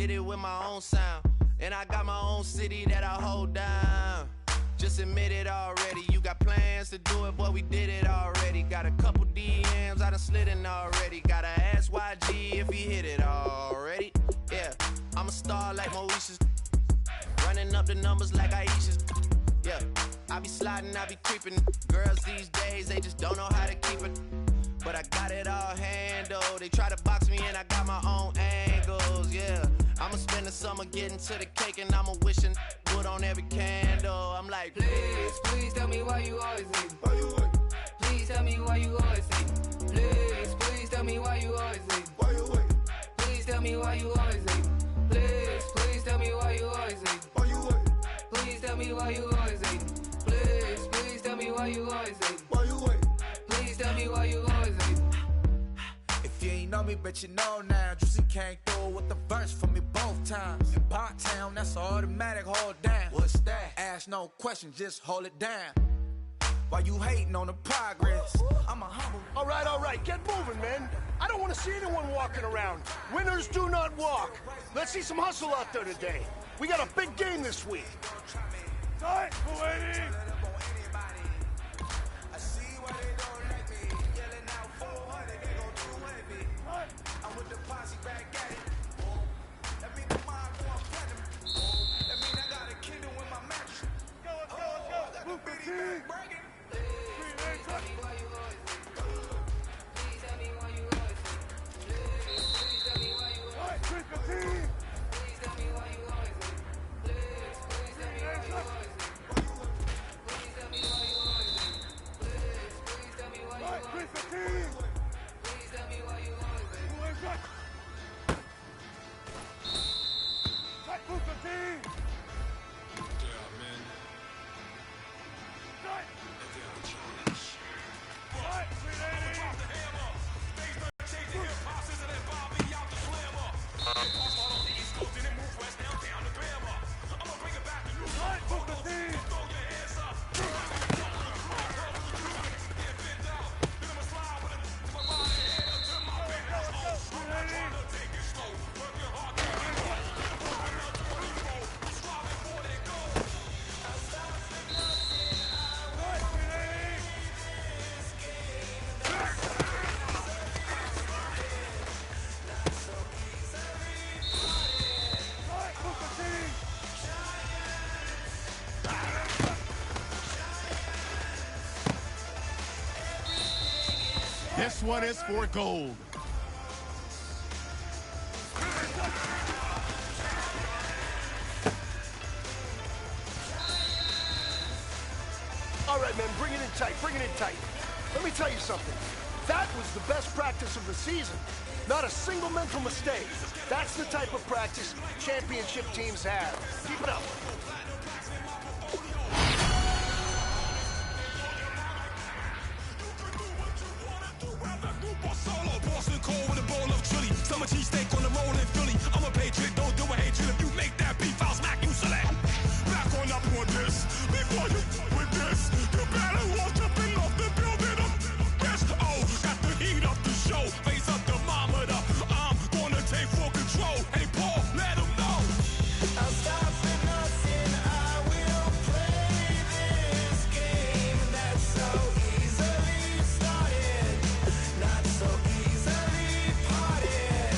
did it with my own sound. And I got my own city that I hold down. Just admit it already. You got plans to do it, boy, we did it already. Got a couple DMs, I done slid in already. Gotta ask YG if he hit it already. Yeah, I'm a star like Mauritius. Running up the numbers like Aisha's. Yeah, I be sliding, I be creeping. Girls these days, they just don't know how to keep it. But I got it all handled. They try to box me and I got my own angles, yeah. I'ma spend the summer getting to the cake and I'ma wishing wood on every candle. I'm like, please, please tell me why you always leave. Why you wait? Please tell me why you always leave. Please, please tell me why you always leave. Why you wait? Please tell me why you always leave. Please, please tell me why you always leave. Why you wait? Please tell me why you always leave. Please, please tell me why you always leave. Why you wait? Please tell me why you always leave. If you ain't know me, but you know now. Juicy came through with the verse for me both times. In Pot Town, that's automatic, hold down. What's that? Ask no question, just hold it down. While you hating on the progress, I'm a humble. All right, get moving, man. I don't want to see anyone walking around. Winners do not walk. Let's see some hustle out there today. We got a big game this week. Tight, waiting. This one is for gold. All right, man, bring it in tight, bring it in tight. Let me tell you something. That was the best practice of the season. Not a single mental mistake. That's the type of practice championship teams have. Keep it up. Summer cheesesteak on the roll in Philly. I'm a patriot, don't do a hatred. If you make that beef, I'll smack you silly. Back on up on this. Before you with this, you better walk up and off the building up. Yes, oh, got the heat up the show. Face up the thermometer. I'm gonna take full control. Hey, Paul, let him know. I'll stop for nothing. I will play this game that's so easily started. Not so easily parted.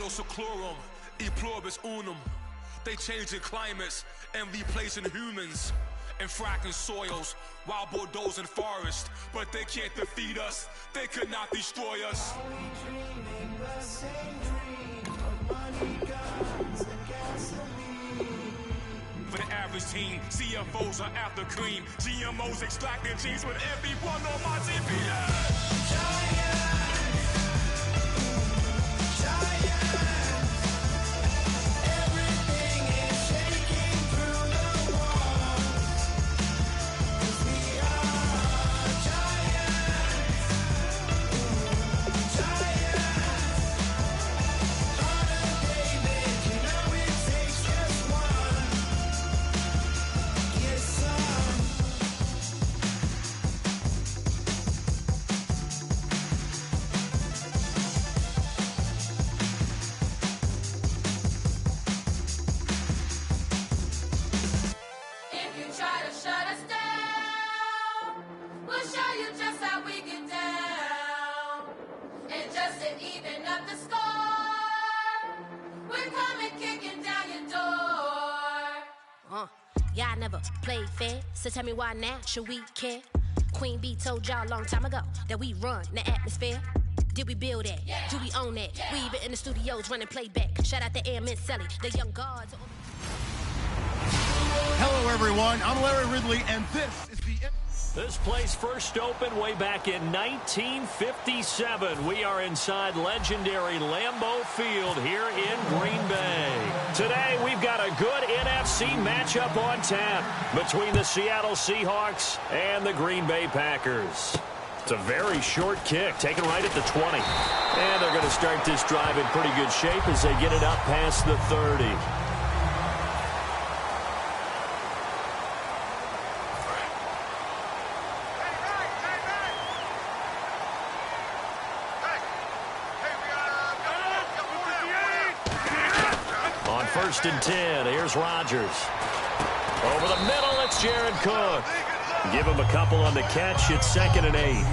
Seclorum, e pluribus unum. They changing climates and replacing humans and fracking soils, wild bulldozing forests, but they can't defeat us. They could not destroy us. Are we dreaming the same dream of money, guns, and gasoline? For the average team, CFOs are after cream. GMOs extracting genes with everyone on my TV. Giant. and even up the score. We're coming kicking down your door. Y'all never played fair, so tell me why now should we care? Queen Bee told y'all a long time ago that we run the atmosphere. Did we build that? Yeah. Do we own that? Yeah. We even in the studios running playback. Shout out to Airman Selly, the young guards. Hello, everyone. I'm Larry Ridley, and this is the... This place first opened way back in 1957. We are inside legendary Lambeau Field here in Green Bay. Today, we've got a good NFC matchup on tap between the Seattle Seahawks and the Green Bay Packers. It's a very short kick, taken right at the 20. And they're going to start this drive in pretty good shape as they get it up past the 30. On 1st and 10, here's Rodgers. Over the middle, it's Jared Cook. Give him a couple on the catch. It's 2nd and 8.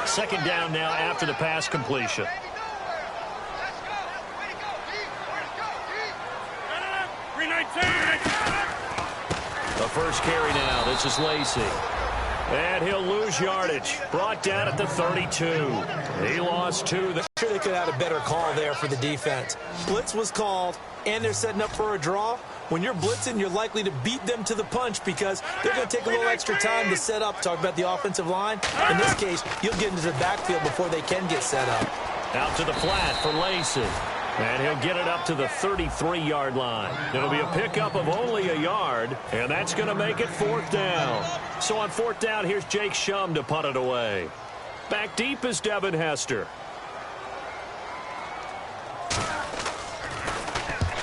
2nd down now after the pass completion. The first carry now. This is Lacey. And he'll lose yardage. Brought down at the 32. He lost 2. I'm sure they could have had a better call there for the defense. Blitz was called, and they're setting up for a draw. When you're blitzing, you're likely to beat them to the punch because they're going to take a little extra time to set up. Talk about the offensive line. In this case, you'll get into the backfield before they can get set up. Out to the flat for Lacey. And he'll get it up to the 33-yard line. It'll be a pickup of only a yard, and that's going to make it 4th down. So on 4th down, here's Jake Shum to punt it away. Back deep is Devin Hester.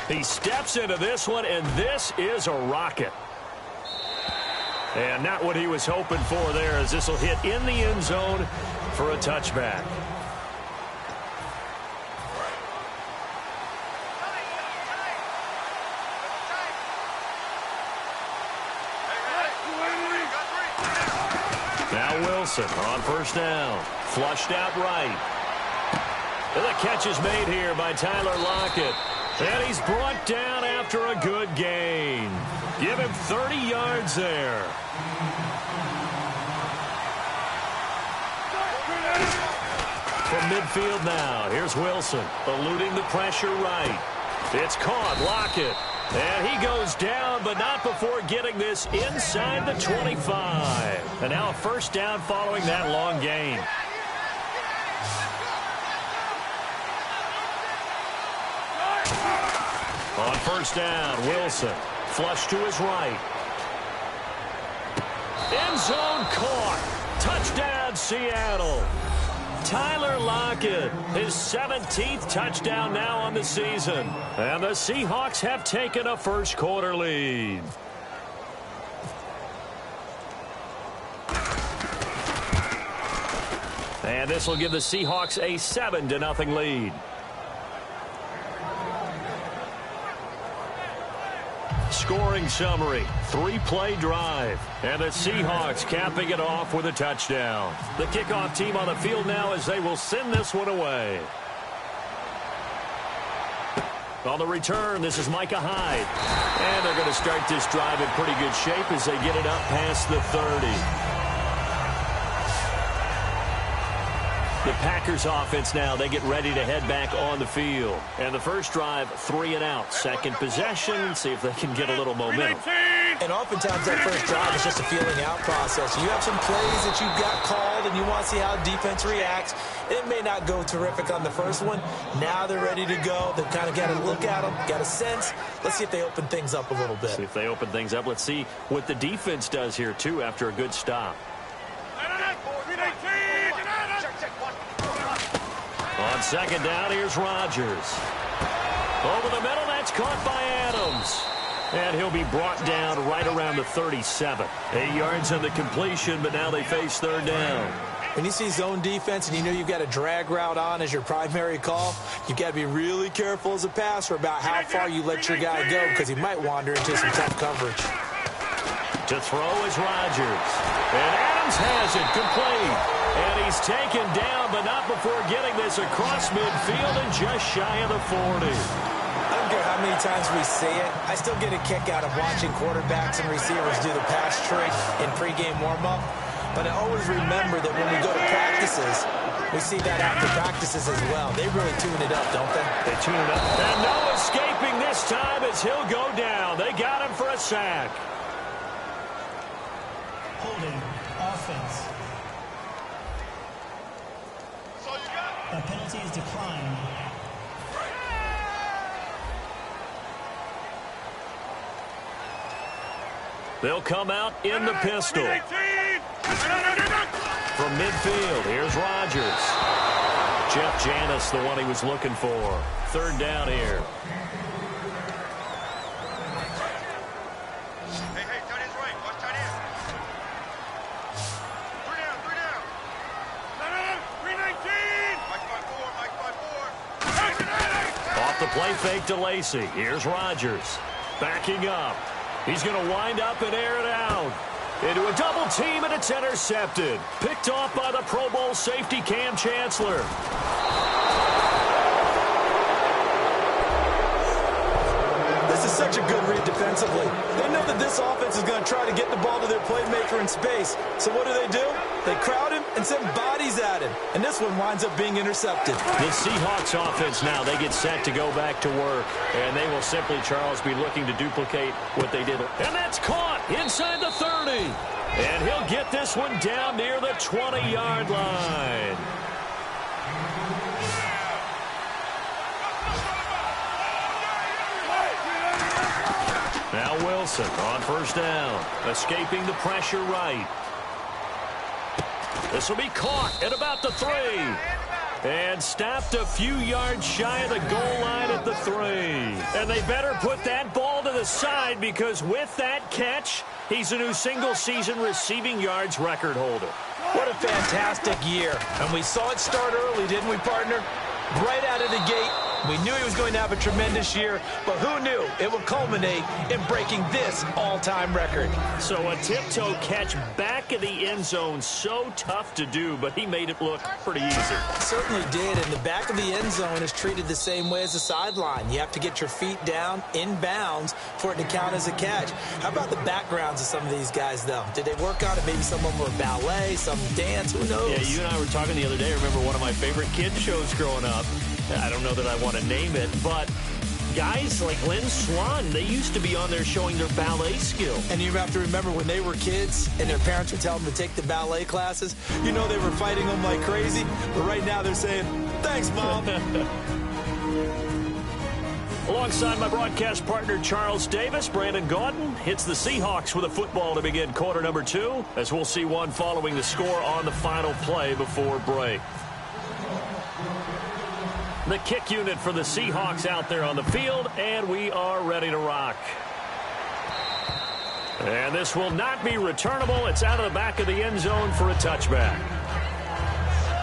He steps into this one, and this is a rocket. And not what he was hoping for there, as this will hit in the end zone for a touchback. Now Wilson on 1st down. Flushed out right. And the catch is made here by Tyler Lockett. And he's brought down after a good gain. Give him 30 yards there. From midfield now, here's Wilson, eluding the pressure right. It's caught, Lockett. And he goes down, but not before getting this inside the 25. And now a 1st down following that long gain. On 1st down, Wilson, flush to his right. End zone caught. Touchdown, Seattle. Tyler Lockett, his 17th touchdown now on the season. And the Seahawks have taken a first quarter lead. And this will give the Seahawks a 7-0 lead. Scoring summary, 3-play drive. And the Seahawks capping it off with a touchdown. The kickoff team on the field now as they will send this one away. On the return, this is Micah Hyde. And they're going to start this drive in pretty good shape as they get it up past the 30. The Packers offense now, they get ready to head back on the field. And the first drive, 3 and out. Second possession, see if they can get a little momentum. And oftentimes that first drive is just a feeling out process. You have some plays that you've got called and you want to see how defense reacts. It may not go terrific on the first one. Now they're ready to go. They've kind of got to look at them, got a sense. Let's see if they open things up a little bit. See if they open things up. Let's see what the defense does here, too, after a good stop. On 2nd down, here's Rodgers. Over the middle, that's caught by Adams. And he'll be brought down right around the 37. 8 yards on the completion, but now they face 3rd down. When you see zone defense and you know you've got a drag route on as your primary call, you've got to be really careful as a passer about how far you let your guy go because he might wander into some tough coverage. To throw is Rodgers. And Adams has it complete. taken down, but not before getting this across midfield and just shy of the 40. I don't care how many times we see it. I still get a kick out of watching quarterbacks and receivers do the pass trick in pregame warm-up. But I always remember that when we go to practices, we see that after practices as well. They really tune it up, don't they? They tune it up. And no escaping this time as he'll go down. They got him for a sack. Holding offense. The penalty is declined. They'll come out in the pistol. From midfield, here's Rodgers. Jeff Janis, the one he was looking for. Third down here. Off the play fake to Lacey. Here's Rodgers. Backing up. He's going to wind up and air it out. Into a double team, and it's intercepted. Picked off by the Pro Bowl safety Cam Chancellor. This is such a good read defensively. They know that this offense is going to try to get the ball to their playmaker in space. So what do? They crowd him and send bodies at him. And this one winds up being intercepted. The Seahawks offense now, they get set to go back to work. And they will simply, Charles, be looking to duplicate what they did. And that's caught inside the 30. And he'll get this one down near the 20-yard line. Now Wilson on first down. Escaping the pressure right. This will be caught at about the 3. And stopped a few yards shy of the goal line at the 3. And they better put that ball to the side because with that catch, he's a new single-season receiving yards record holder. What a fantastic year. And we saw it start early, didn't we, partner? Right out of the gate, we knew he was going to have a tremendous year, but who knew it would culminate in breaking this all-time record. So a tiptoe catch back of the end zone, so tough to do, but he made it look pretty easy. Certainly did, and the back of the end zone is treated the same way as the sideline. You have to get your feet down in bounds for it to count as a catch. How about the backgrounds of some of these guys, though? Did they work on it? Maybe some of them were ballet, some dance, who knows? Yeah, you and I were talking the other day. I remember one of my favorite kids shows growing up. I don't know that I want to name it, but guys like Lynn Swan, they used to be on there showing their ballet skill. And you have to remember when they were kids and their parents would tell them to take the ballet classes, you know they were fighting them like crazy, but right now they're saying, thanks, Mom. Alongside my broadcast partner, Charles Davis, Brandon Gaudin hits the Seahawks with a football to begin quarter number 2, as we'll see one following the score on the final play before break. The kick unit for the Seahawks out there on the field, and we are ready to rock. And this will not be returnable. It's out of the back of the end zone for a touchback.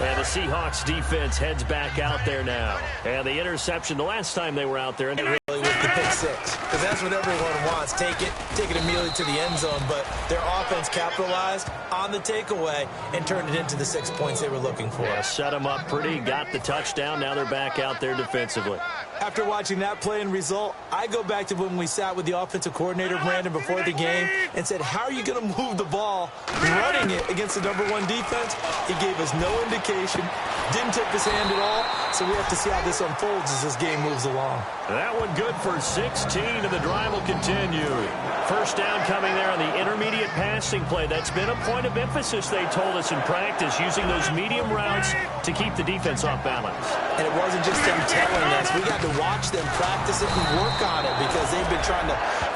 And the Seahawks defense heads back out there now. And the interception the last time they were out there. And really was the pick 6, because that's what everyone wants. Take it immediately to the end zone, but their offense capitalized on the takeaway and turned it into the 6 points they were looking for. Yeah, set them up pretty, got the touchdown. Now they're back out there defensively. After watching that play and result, I go back to when we sat with the offensive coordinator, Brandon, before the game and said, how are you going to move the ball running it against the #1 defense? He gave us no indication, didn't tip his hand at all, so we have to see how this unfolds as this game moves along. That one good for 16, and the drive will continue. First down coming there on the intermediate passing play. That's been a point of emphasis, they told us in practice, using those medium routes to keep the defense off balance. And it wasn't just them telling us. We got to watch them practice it and work on it because they've been trying to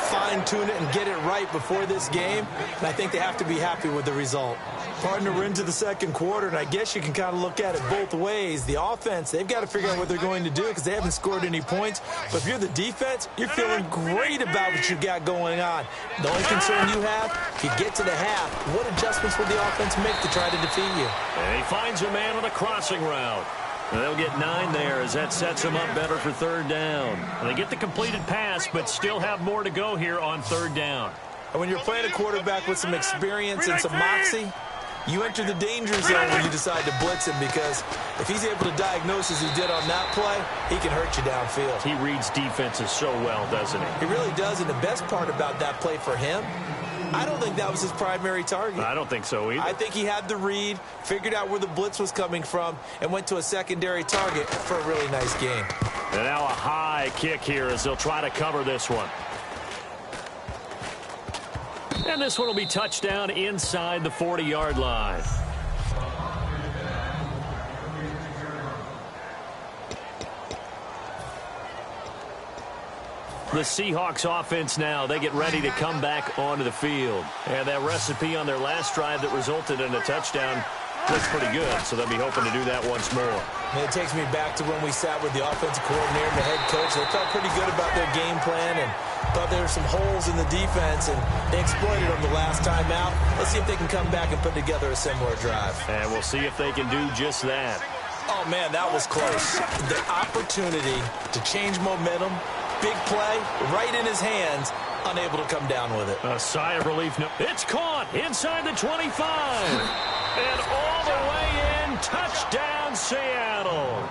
fine-tune it and get it right before this game. And I think they have to be happy with the result. Partner, we're into the second quarter, and I guess you can kind of look at it both ways. The offense, they've got to figure out what they're going to do because they haven't scored any points. But if you're the defense, you're feeling great about what you got going on. The only concern you have, if you get to the half, what adjustments will the offense make to try to defeat you? And he finds a man on the crossing route. And they'll get 9 there as that sets them up better for third down. And they get the completed pass, but still have more to go here on third down. And when you're playing a quarterback with some experience and some moxie, you enter the danger zone when you decide to blitz him, because if he's able to diagnose as he did on that play, he can hurt you downfield. He reads defenses so well, doesn't he? He really does, and the best part about that play for him, I don't think that was his primary target. I don't think so either. I think he had the read, figured out where the blitz was coming from, and went to a secondary target for a really nice game. And now a high kick here as they'll try to cover this one. And this one will be touchdown inside the 40-yard line. The Seahawks offense now, they get ready to come back onto the field. And that recipe on their last drive that resulted in a touchdown looks pretty good, so they'll be hoping to do that once more. And it takes me back to when we sat with the offensive coordinator and the head coach. They felt pretty good about their game plan and thought there were some holes in the defense, and they exploited them the last time out. Let's see if they can come back and put together a similar drive. And we'll see if they can do just that. Oh, man, that was close. The opportunity to change momentum, big play, right in his hands, unable to come down with it. A sigh of relief. No, it's caught inside the 25. And all the way in, touchdown Seattle.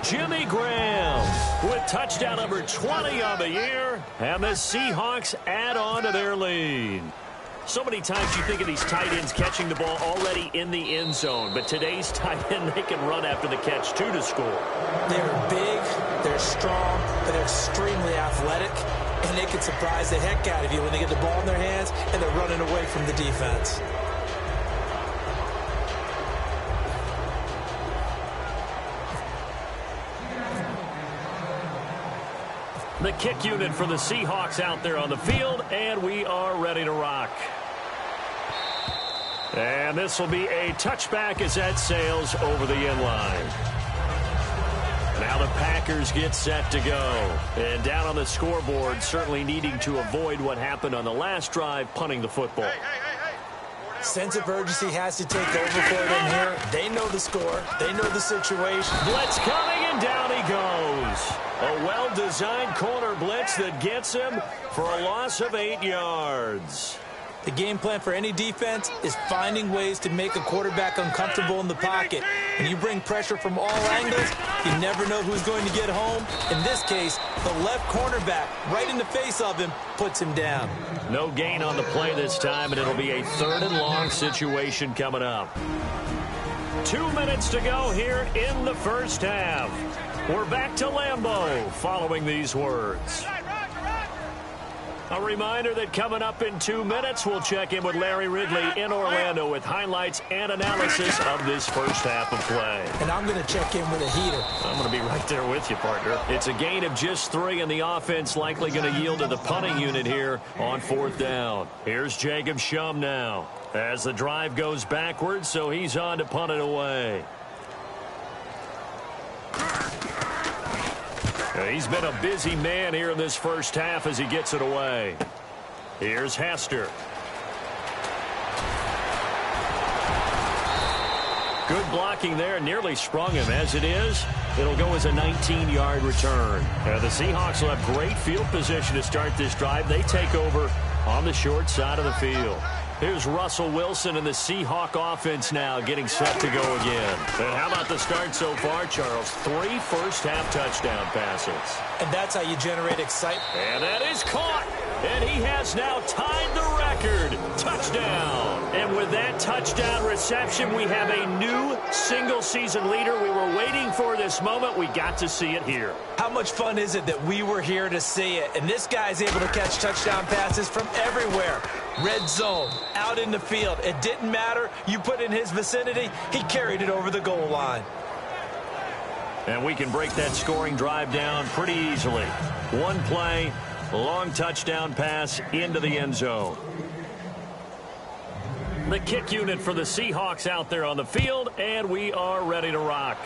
Jimmy Graham with touchdown number 20 on the year. And the Seahawks add on to their lead. So many times you think of these tight ends catching the ball already in the end zone. But today's tight end, they can run after the catch, too, to score. They're big, they're strong, but they're extremely athletic. And they can surprise the heck out of you when they get the ball in their hands and they're running away from the defense. The kick unit for the Seahawks out there on the field, and we are ready to rock. And this will be a touchback as that sails over the end line. Now the Packers get set to go. And down on the scoreboard, certainly needing to avoid what happened on the last drive, punting the football. Sense of urgency has to take over for them here. They know the score. They know the situation. Blitz coming, and down he goes. A well-designed corner blitz that gets him for a loss of 8 yards. The game plan for any defense is finding ways to make a quarterback uncomfortable in the pocket. And you bring pressure from all angles, you never know who's going to get home. In this case, the left cornerback, right in the face of him, puts him down. No gain on the play this time, and it'll be a 3rd and long situation coming up. 2 minutes to go here in the first half. We're back to Lambeau following these words. A reminder that coming up in 2 minutes, we'll check in with Larry Ridley in Orlando with highlights and analysis of this first half of play. And I'm going to check in with a heater. I'm going to be right there with you, partner. It's a gain of just 3, and the offense likely going to yield to the punting unit here on 4th down. Here's Jacob Shum now as the drive goes backwards, so he's on to punt it away. He's been a busy man here in this first half as he gets it away. Here's Hester. Good blocking there. Nearly sprung him. As it is, it'll go as a 19-yard return. The Seahawks will have great field position to start this drive. They take over on the short side of the field. Here's Russell Wilson and the Seahawk offense now getting set to go again. And how about the start so far, Charles? 3 first-half touchdown passes. And that's how you generate excitement. And that is caught. And he has now tied the record. Touchdown. And with that touchdown reception, we have a new single-season leader. We were waiting for this moment. We got to see it here. How much fun is it that we were here to see it? And this guy's able to catch touchdown passes from everywhere. Red zone, out in the field. It didn't matter. You put in his vicinity, he carried it over the goal line. And we can break that scoring drive down pretty easily. One play, long touchdown pass into the end zone. The kick unit for the Seahawks out there on the field, and we are ready to rock.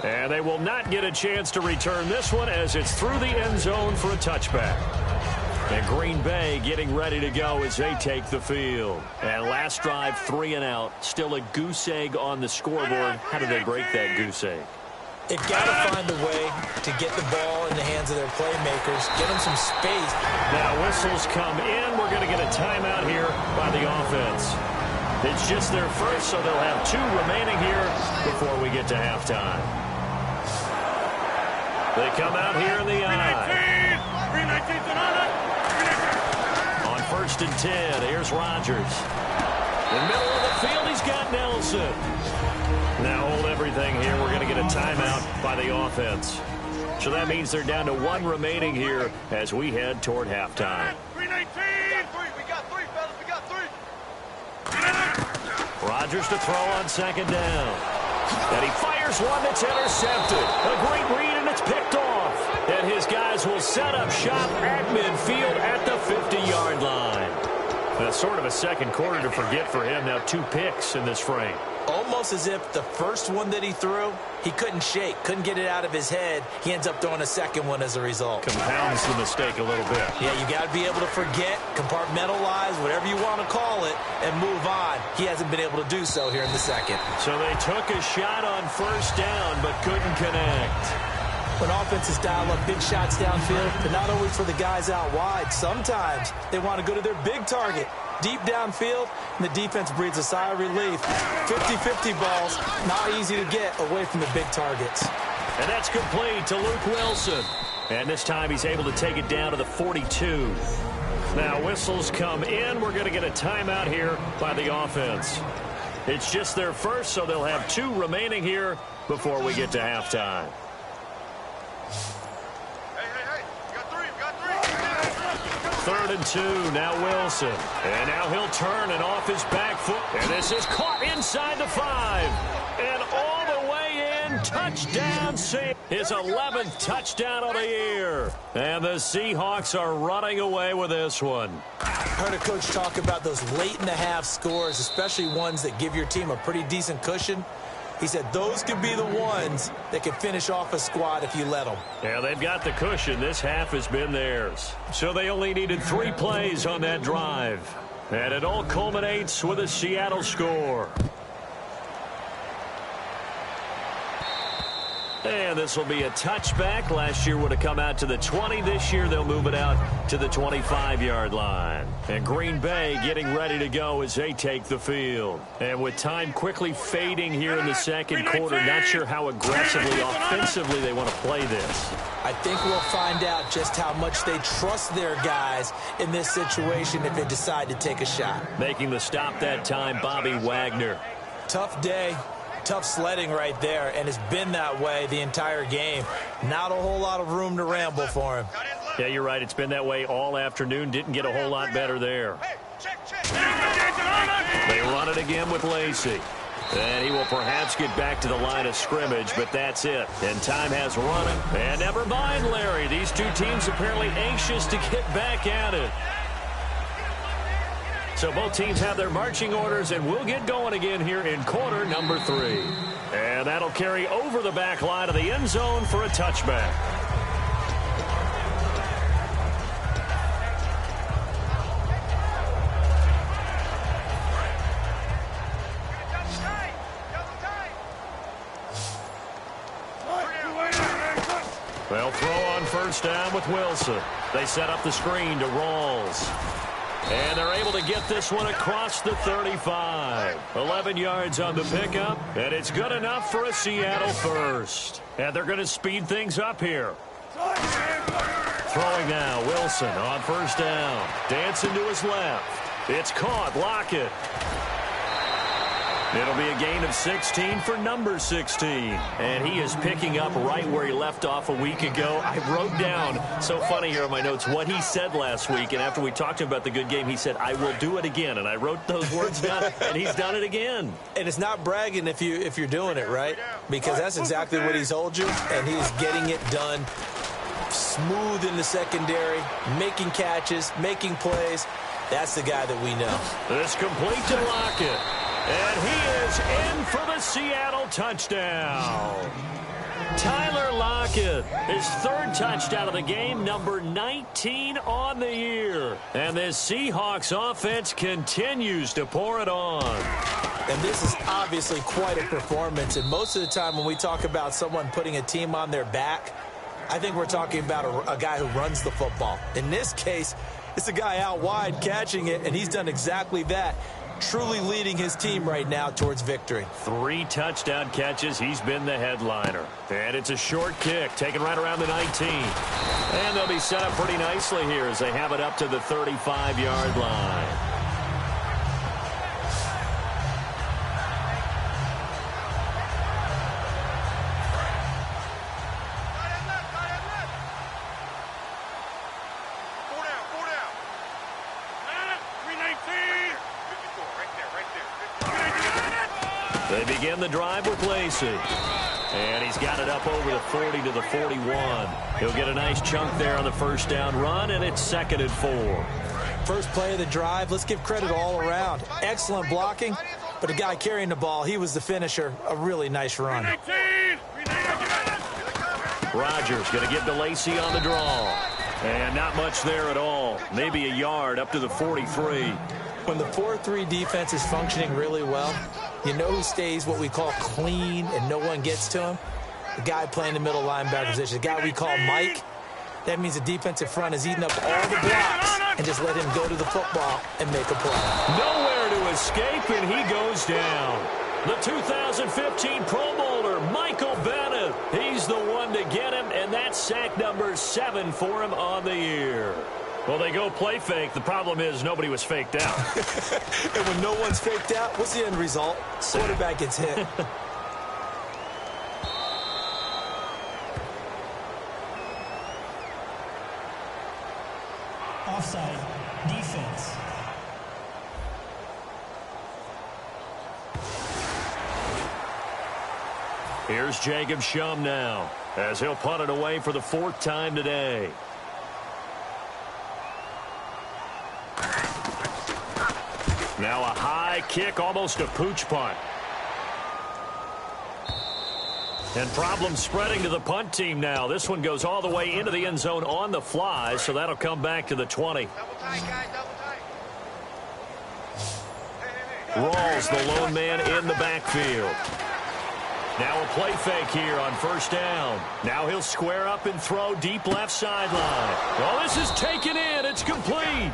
And they will not get a chance to return this one as it's through the end zone for a touchback. And Green Bay getting ready to go as they take the field. And last drive, 3 and out. Still a goose egg on the scoreboard. How do they break that goose egg? They've got to find a way to get the ball in the hands of their playmakers, get them some space. Now whistles come in. We're going to get a timeout here by the offense. It's just their first, so they'll have 2 remaining here before we get to halftime. They come out here in the eye. On 1st and 10, here's Rodgers. In the middle of the field, he's got Nelson. Now hold everything here. We're going to get a timeout by the offense. So that means they're down to 1 remaining here as we head toward halftime. 319. We got 3, fellas. We got 3. Rodgers to throw on 2nd down. And he fires one that's intercepted. A great read, and it's picked off. And his guys will set up shop at midfield at the 50-yard line. That's sort of a second quarter to forget for him. Now 2 picks in this frame. Almost as if the first one that he threw, he couldn't shake, couldn't get it out of his head. He ends up throwing a second one as a result. Compounds the mistake a little bit. Yeah, you got to be able to forget, compartmentalize, whatever you want to call it, and move on. He hasn't been able to do so here in the second. So they took a shot on 1st down, but couldn't connect. When offenses dial up big shots downfield, they're not always for the guys out wide. Sometimes they want to go to their big target, deep downfield, and the defense breathes a sigh of relief. 50-50 balls, not easy to get away from the big targets. And that's complete to Luke Wilson. And this time he's able to take it down to the 42. Now whistles come in. We're going to get a timeout here by the offense. It's just their first, so they'll have 2 remaining here before we get to halftime. Third and 2, now Wilson. And now he'll turn and off his back foot. And this is caught inside the 5. And all the way in, touchdown. His 11th touchdown of the year. And the Seahawks are running away with this one. Heard a coach talk about those late-in-the-half scores, especially ones that give your team a pretty decent cushion. He said those could be the ones that can finish off a squad if you let them. Yeah, they've got the cushion. This half has been theirs. So they only needed 3 plays on that drive. And it all culminates with a Seattle score. And this will be a touchback. Last year would have come out to the 20. This year they'll move it out to the 25-yard line. And Green Bay getting ready to go as they take the field. And with time quickly fading here in the second quarter, not sure how aggressively, offensively they want to play this. I think we'll find out just how much they trust their guys in this situation if they decide to take a shot. Making the stop that time, Bobby Wagner. Tough day. Tough sledding right there, and it's been that way the entire game. Not a whole lot of room to ramble for him. Yeah, you're right. It's been that way all afternoon. Didn't get a whole lot better there. They run it again with Lacey. And he will perhaps get back to the line of scrimmage, but that's it. And time has run it. And never mind, Larry. These 2 teams apparently anxious to get back at it. So both teams have their marching orders, and we'll get going again here in quarter number 3. And that'll carry over the back line of the end zone for a touchback. They'll throw on 1st down with Wilson. They set up the screen to Rawls. And they're able to get this one across the 35. 11 yards on the pickup, and it's good enough for a Seattle first. And they're going to speed things up here. Throwing now, Wilson on 1st down. Dancing to his left. It's caught. Lockett. It'll be a gain of 16 for number 16. And he is picking up right where he left off a week ago. I wrote down, so funny here in my notes, what he said last week. And after we talked to him about the good game, he said, I will do it again. And I wrote those words down, and he's done it again. And it's not bragging if you're doing it, right? Because that's exactly what he's told you, and he's getting it done. Smooth in the secondary, making catches, making plays. That's the guy that we know. This complete to Lockett. And he is in for the Seattle touchdown. Tyler Lockett, his third touchdown of the game, number 19 on the year. And this Seahawks offense continues to pour it on. And this is obviously quite a performance. And most of the time when we talk about someone putting a team on their back, I think we're talking about a guy who runs the football. In this case, it's a guy out wide catching it, and he's done exactly that. Truly leading his team right now towards victory. 3 touchdown catches. He's been the headliner. And it's a short kick, taken right around the 19. And they'll be set up pretty nicely here as they have it up to the 35-yard line. They begin the drive with Lacey. And he's got it up over the 40 to the 41. He'll get a nice chunk there on the first down run, and it's 2nd and 4. First play of the drive, let's give credit all around. Excellent blocking, but the guy carrying the ball, he was the finisher. A really nice run. Rodgers going to give to Lacey on the draw. And not much there at all. Maybe a yard up to the 43. When the 4-3 defense is functioning really well, you know who stays what we call clean and no one gets to him? The guy playing the middle linebacker position, the guy we call Mike. That means the defensive front is eating up all the blocks and just let him go to the football and make a play. Nowhere to escape, and he goes down. The 2015 Pro Bowler, Michael Bennett. He's the one to get him, and that's sack number 7 for him on the year. Well, they go play fake. The problem is nobody was faked out. And when no one's faked out, what's the end result? Quarterback gets hit. Offside. Defense. Here's Jacob Shum now as he'll punt it away for the 4th time today. Now a high kick, almost a pooch punt. And problems spreading to the punt team now. This one goes all the way into the end zone on the fly, so that'll come back to the 20. Double tight, guys, double tight. Rawls, the lone man in the backfield. Now a play fake here on first down. Now he'll square up and throw deep left sideline. Well, this is taken in. It's complete.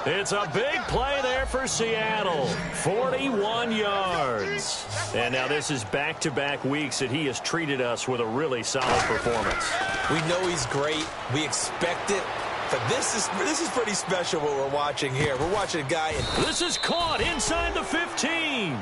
It's a big play there for Seattle. 41 yards. And now this is back-to-back weeks that he has treated us with a really solid performance. We know he's great. We expect it. But this is pretty special what we're watching here. We're watching a guy. This is caught inside the 15.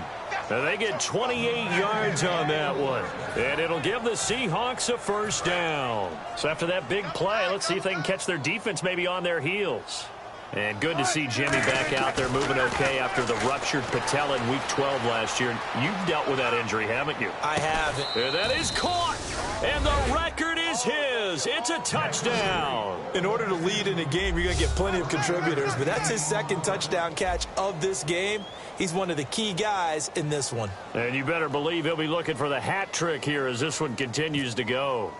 And they get 28 yards on that one. And it'll give the Seahawks a first down. So after that big play, let's see if they can catch their defense maybe on their heels. And good to see Jimmy back out there moving okay after the ruptured patella in Week 12 last year. You've dealt with that injury, haven't you? I have. And that is caught. And the record is his. It's a touchdown. In order to lead in a game, you're going to get plenty of contributors. But that's his 2nd touchdown catch of this game. He's one of the key guys in this one. And you better believe he'll be looking for the hat trick here as this one continues to go.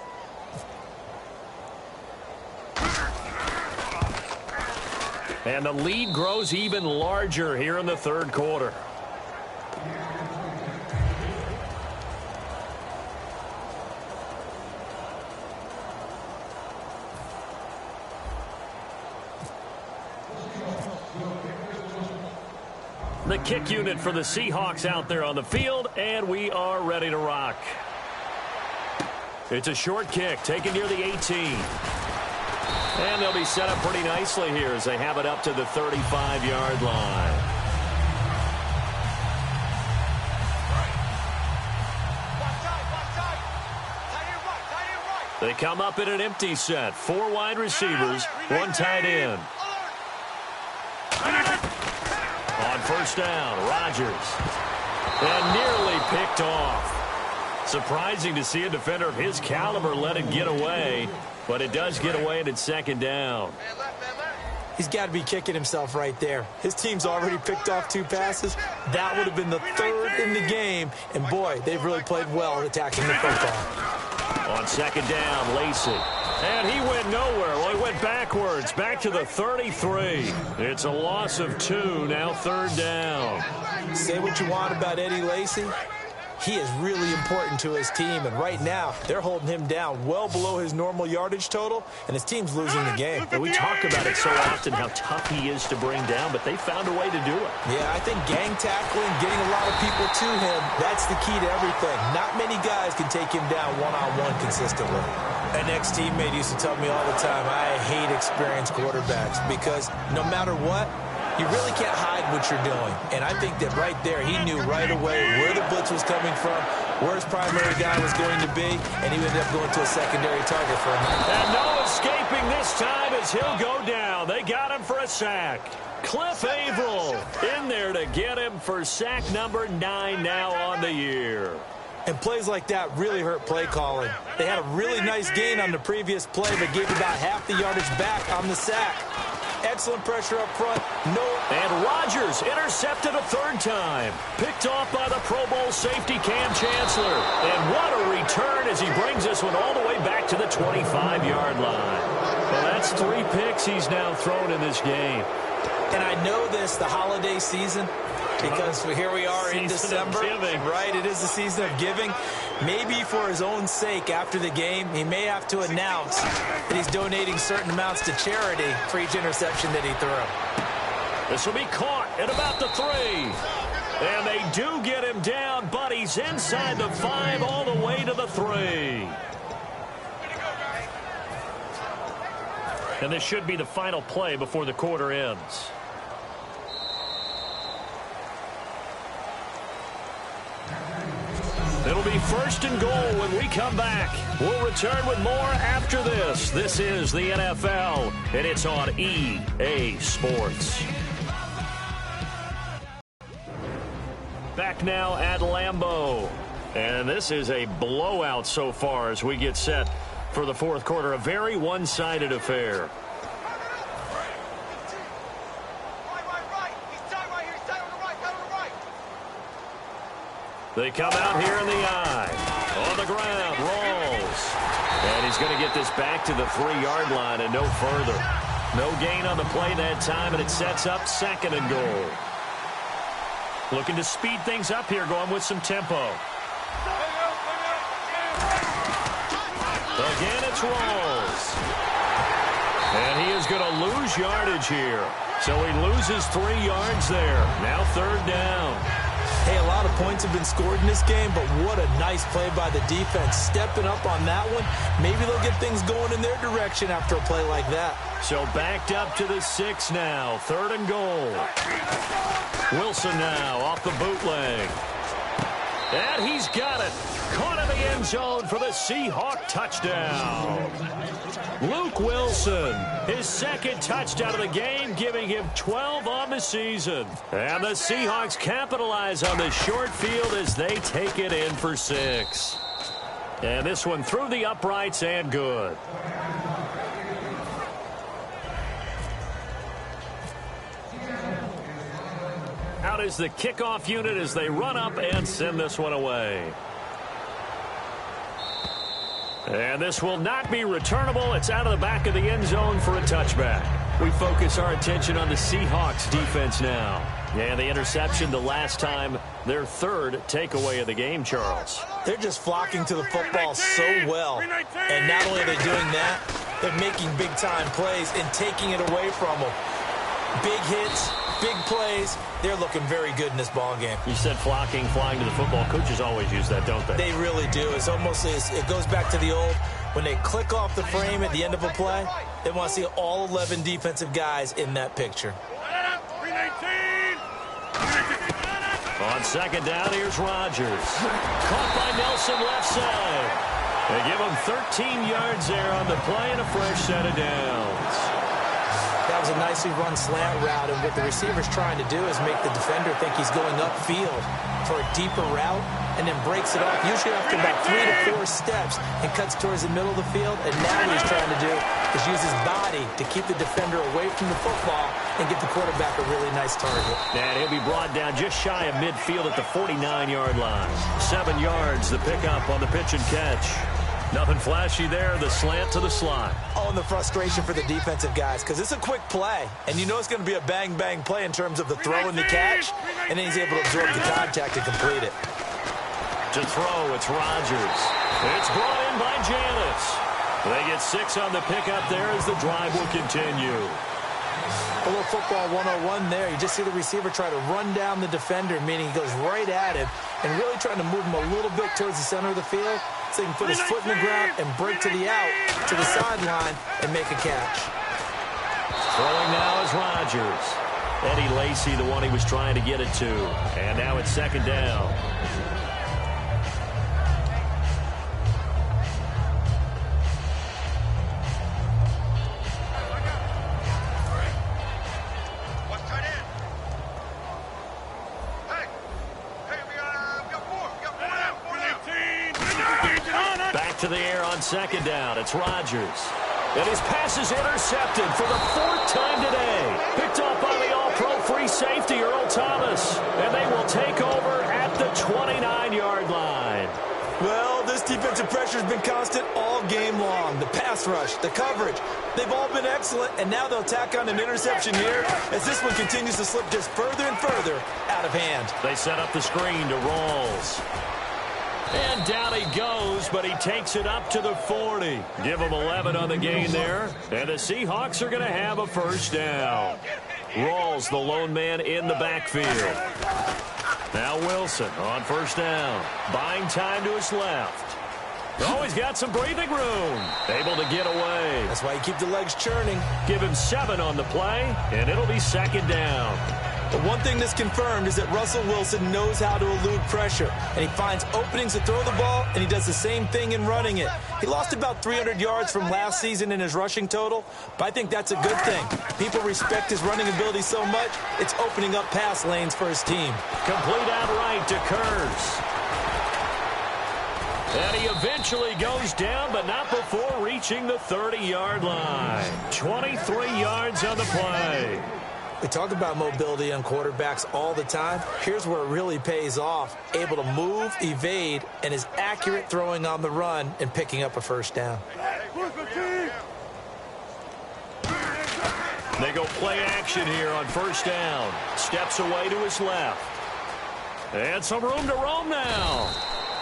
And the lead grows even larger here in the 3rd quarter. The kick unit for the Seahawks out there on the field, and we are ready to rock. It's a short kick taken near the 18. And they'll be set up pretty nicely here as they have it up to the 35-yard line. They come up in an empty set. 4 wide receivers, 1 tight end. On first down, Rodgers. And nearly picked off. Surprising to see a defender of his caliber let it get away. But it does get away and it's 2nd down. He's got to be kicking himself right there. His team's already picked off 2 passes. That would have been the 3rd in the game. And, boy, they've really played well attacking the football. On second down, Lacey. And he went nowhere. Well, he went backwards, back to the 33. It's a loss of 2, now third down. Say what you want about Eddie Lacy. He is really important to his team, and right now they're holding him down well below his normal yardage total, and his team's losing the game. And we talk about it so often, how tough he is to bring down, but they found a way to do it. Yeah, I think gang tackling, getting a lot of people to him, that's the key to everything. Not many guys can take him down one-on-one consistently. An ex-teammate used to tell me all the time, I hate experienced quarterbacks because no matter what, you really can't hide what you're doing. And I think that right there, he knew right away where the blitz was coming from, where his primary guy was going to be, and he ended up going to a secondary target for him. And no escaping this time as he'll go down. They got him for a sack. Cliff Averill in there to get him for sack number 9 now on the year. And plays like that really hurt play calling. They had a really nice gain on the previous play, but gave about half the yardage back on the sack. Excellent pressure up front. And Rodgers intercepted a third time. Picked off by the Pro Bowl safety Cam Chancellor. And what a return as he brings this one all the way back to the 25-yard line. Well, that's 3 picks he's now thrown in this game. And I know this, the holiday season, because here we are in December, right? It is the season of giving. Maybe for his own sake after the game, he may have to announce that he's donating certain amounts to charity for each interception that he threw. This will be caught at about the 3. And they do get him down, but he's inside the 5 all the way to the 3. And this should be the final play before the quarter ends. It'll be first and goal when we come back. We'll return with more after this. This is the NFL, and it's on EA Sports. Back now at Lambeau. And this is a blowout so far as we get set for the fourth quarter. A very one-sided affair. They come out here in the eye. On the ground, Rawls. And he's going to get this back to the 3-yard line and no further. No gain on the play that time, and it sets up second and goal. Looking to speed things up here, going with some tempo. Again, it's Rawls. And he is going to lose yardage here. So he loses 3 yards there. Now third down. Hey, a lot of points have been scored in this game, but what a nice play by the defense. Stepping up on that one. Maybe they'll get things going in their direction after a play like that. So backed up to the 6 now. Third and goal. Wilson now off the bootleg. And he's got it. Caught in the end zone for the Seahawk touchdown. Luke Wilson, his second touchdown of the game, giving him 12 on the season. And the Seahawks capitalize on the short field as they take it in for 6. And this one through the uprights and good. Out is the kickoff unit as they run up and send this one away. And this will not be returnable. It's out of the back of the end zone for a touchback. We focus our attention on the Seahawks defense now. And the interception the last time, their third takeaway of the game, Charles. They're just flocking to the football so well. And not only are they doing that, they're making big-time plays and taking it away from them. Big hits, big plays. They're looking very good in this ball game. You said flocking, flying to the football. Coaches always use that, don't they? They really do. It's almost, it goes back to the old, when they click off the frame at the end of a play, they want to see all 11 defensive guys in that picture. On second down, here's Rodgers. Caught by Nelson left side. They give him 13 yards there on the play and a fresh set of downs. That was a nicely run slant route, and what the receiver's trying to do is make the defender think he's going upfield for a deeper route, and then breaks it off, usually after about 3 to 4 steps, and cuts towards the middle of the field. And now what he's trying to do is use his body to keep the defender away from the football and get the quarterback a really nice target. And he'll be brought down just shy of midfield at the 49-yard line. 7 yards, the pickup on the pitch and catch. Nothing flashy there. The slant to the slot. Oh, and the frustration for the defensive guys, because it's a quick play, and you know it's going to be a bang-bang play in terms of the throw and the catch, and then he's able to absorb the contact and complete it. To throw, it's Rodgers. It's brought in by Janis. They get 6 on the pickup there as the drive will continue. A little football 101 there. You just see the receiver try to run down the defender, meaning he goes right at him and really trying to move him a little bit towards the center of the field so he can put his foot in the ground and break to the out, to the sideline, and make a catch. Throwing now is Rodgers. Eddie Lacy, the one he was trying to get it to. And now it's 2nd down. To the air on 2nd down. It's Rodgers. And his pass is intercepted for the 4th time today. Picked up by the all-pro free safety, Earl Thomas. And they will take over at the 29-yard line. Well, this defensive pressure has been constant all game long. The pass rush, the coverage, they've all been excellent. And now they'll tack on an interception here as this one continues to slip just further and further out of hand. They set up the screen to Rawls. And down he goes, but he takes it up to the 40. Give him 11 on the gain there. And the Seahawks are going to have a 1st down. Rawls, the lone man in the backfield. Now Wilson on 1st down. Buying time to his left. Oh, he's got some breathing room. Able to get away. That's why you keep the legs churning. Give him 7 on the play, and it'll be 2nd down. But one thing that's confirmed is that Russell Wilson knows how to elude pressure, and he finds openings to throw the ball, and he does the same thing in running it. He lost about 300 yards from last season in his rushing total, but I think that's a good thing. People respect his running ability so much, it's opening up pass lanes for his team. Complete outright to Kurz. And he eventually goes down, but not before reaching the 30-yard line. 23 yards on the play. We talk about mobility on quarterbacks all the time. Here's where it really pays off. Able to move, evade, and is accurate throwing on the run and picking up a 1st down. They go play action here on 1st down. Steps away to his left. And some room to roam now.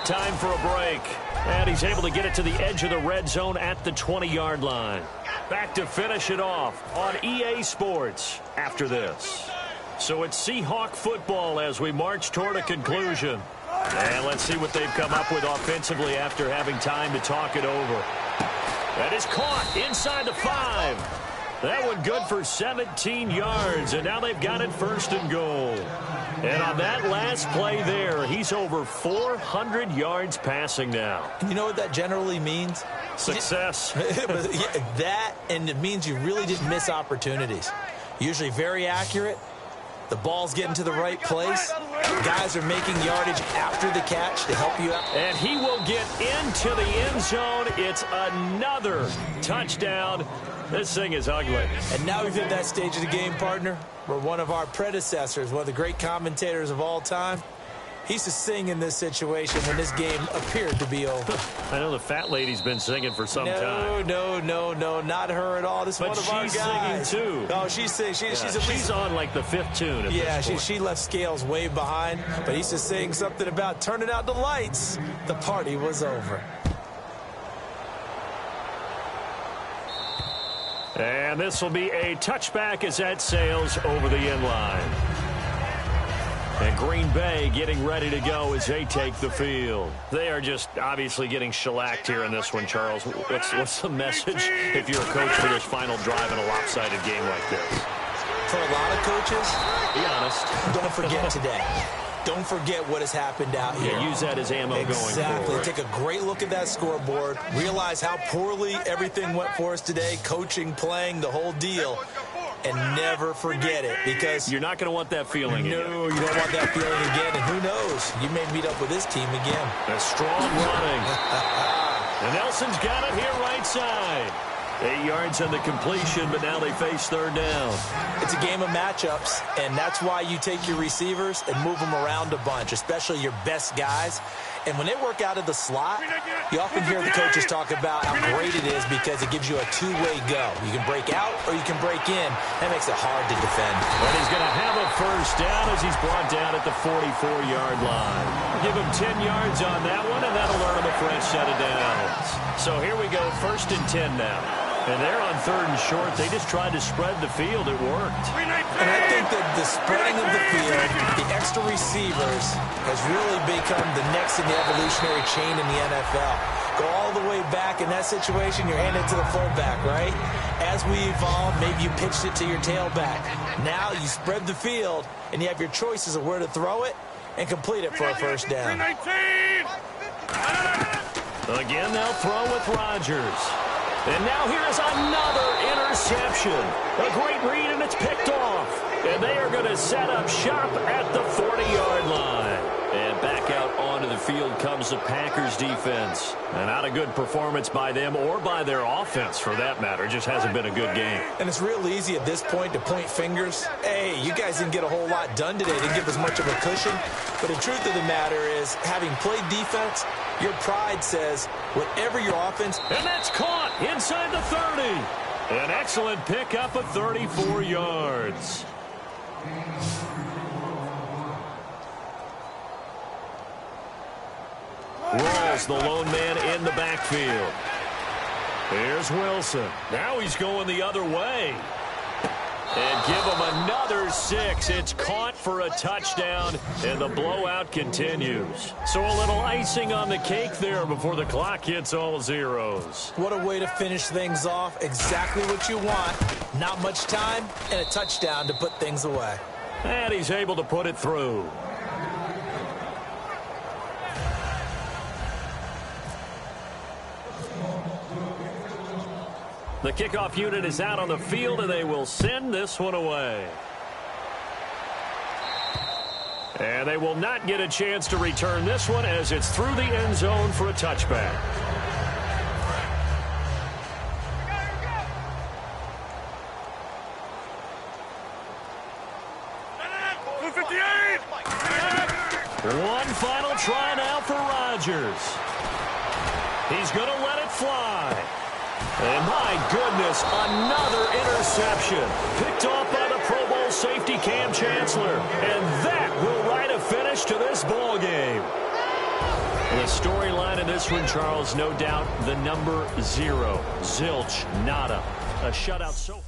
Time for a break. And he's able to get it to the edge of the red zone at the 20-yard line. Back to finish it off on EA Sports after this. So it's Seahawk football as we march toward a conclusion. And let's see what they've come up with offensively after having time to talk it over. That is caught inside the 5. That one good for 17 yards, and now they've got it 1st and goal. And on that last play there, he's over 400 yards passing now. You know what that generally means? Success. That, and it means you really didn't miss opportunities. Usually very accurate. The ball's getting to the right place. Guys are making yardage after the catch to help you out. And he will get into the end zone. It's another touchdown. This thing is ugly. And now we've hit that stage of the game, partner, where one of our predecessors, one of the great commentators of all time, he used to sing in this situation when this game appeared to be over. I know the fat lady's been singing for some time. No, not her at all. This is one of our guys. But she's singing, too. No, she's singing. She's on, like, the 5th tune at this point. She left Scales way behind, but he used to sing something about turning out the lights. The party was over. And this will be a touchback as that sails over the end line. And Green Bay getting ready to go as they take the field. They are just obviously getting shellacked here in this one, Charles. What's the message if you're a coach for this final drive in a lopsided game like this? For a lot of coaches, be honest, don't forget today. Don't forget what has happened out here. Yeah, use that as ammo going forward. Exactly. Take a great look at that scoreboard. Realize how poorly everything went for us today. Coaching, playing, the whole deal. And never forget it, because you're not going to want that feeling again. No, you don't want that feeling again. And who knows? You may meet up with this team again. A strong running. And Nelson's got it here right side. 8 yards on the completion, but now they face third down. It's a game of matchups, and that's why you take your receivers and move them around a bunch, especially your best guys. And when they work out of the slot, you often hear the coaches talk about how great it is because it gives you a two-way go. You can break out or you can break in. That makes it hard to defend. And he's going to have a first down as he's brought down at the 44-yard line. Give him 10 yards on that one, and that'll earn him a fresh set of downs. So here we go, 1st and 10 now. And they're on 3rd and short. They just tried to spread the field. It worked. And I think that the spreading of the field, the extra receivers, has really become the next in the evolutionary chain in the NFL. Go all the way back in that situation, you're handed to the fullback, right? As we evolve, maybe you pitched it to your tailback. Now you spread the field, and you have your choices of where to throw it and complete it for a first down. Again, they'll throw with Rodgers. And now here's another interception. A great read, and it's picked off. And they are going to set up shop at the 40-yard line. And back out onto the field comes the Packers defense. And not a good performance by them or by their offense, for that matter. It just hasn't been a good game. And it's real easy at this point to point fingers. Hey, you guys didn't get a whole lot done today. Didn't give us much of a cushion. But the truth of the matter is, having played defense, your pride says whatever your offense. And that's caught inside the 30. An excellent pickup of 34 yards. Rolls the lone man in the backfield. Here's Wilson. Now he's going the other way. And give him another 6. It's caught for a touchdown, and the blowout continues. So a little icing on the cake there before the clock hits all zeros. What a way to finish things off. Exactly what you want. Not much time and a touchdown to put things away. And he's able to put it through. The kickoff unit is out on the field, and they will send this one away. And they will not get a chance to return this one as it's through the end zone for a touchback. One final try now for Rodgers. He's going to let it fly. And my goodness, another interception. Picked off by the Pro Bowl safety Cam Chancellor. And that will write a finish to this ball game. The storyline in this one, Charles, no doubt the number 0. Zilch, nada. A shutout so